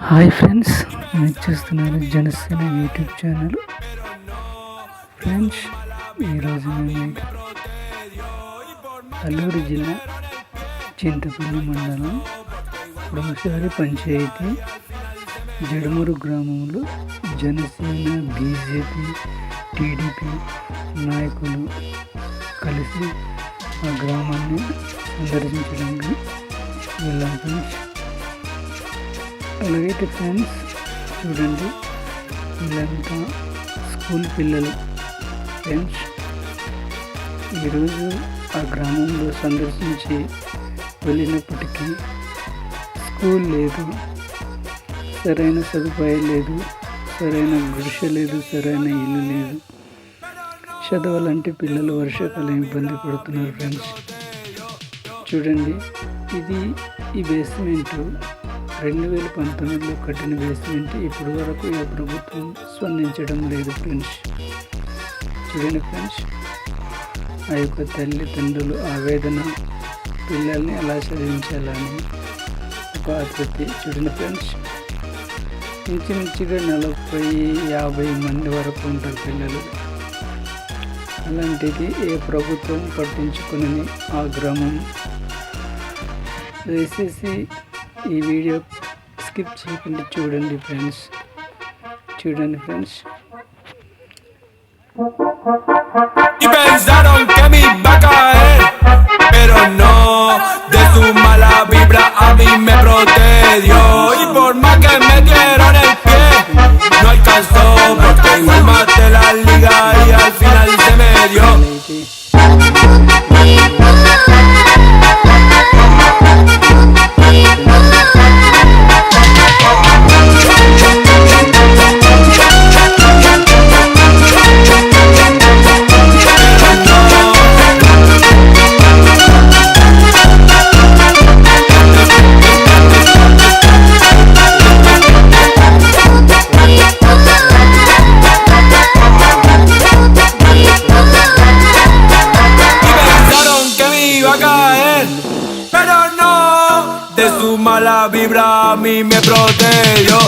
Hi friends, మీరు చూస్తున్నారు Janasena YouTube channel. Friends, ఈరోజు మేము అల్లూరు జిల్లా చింతపల్లి మండలం కుడంసారి పంచాయతీ జడమూరు గ్రామంలో జనసేన, బీజేపీ, టీడీపీ నాయకులు కలిసి ఆ గ్రామాన్ని సందర్శించడానికి వెళ్ళాం ఫ్రెండ్స్. అలాగైతే ఫ్రెండ్స్ చూడండి, వీళ్ళంతా స్కూల్ పిల్లలు ఫ్రెండ్స్. ఈరోజు ఆ గ్రామంలో సందర్శించి వెళ్ళినప్పటికీ స్కూల్ లేదు, సరైన సదుపాయం లేదు, సరైన గుడిసె లేదు, సరైన ఇల్లు లేదు. చదవాలంటే పిల్లలు వర్షాకాలం ఇబ్బంది పడుతున్నారు ఫ్రెండ్స్. చూడండి, ఈ బేస్మెంట్ 2019లో కట్టిన బేస్మెంట్ ఇప్పటి వరకు ఈ ప్రభుత్వం స్పందించడం లేదు ఫ్రెండ్స్. చూడండి ఫ్రెండ్స్, ఆ యొక్క తల్లిదండ్రులు ఆవేదన, పిల్లల్ని ఎలా చదివించాలని ఒక ఆతృతి. చూడండి ఫ్రెండ్స్, ఇంచుమించుగా 40-50 మంది వరకు ఉంటారు పిల్లలు. అలాంటిది ఏ ప్రభుత్వం పట్టించుకుని ఆ గ్రామం. దయచేసి ఈ వీడియో స్కిప్ చేయకుండా చూడండి friends. Y pensaron que me iba a caer, pero no, de su mala vibra a mí me protegió. Y por más que me dieron el pie, no alcanzó, porque igual maté la liga y al final se me dio. Pero no, de su mala vibra a mí me protegió.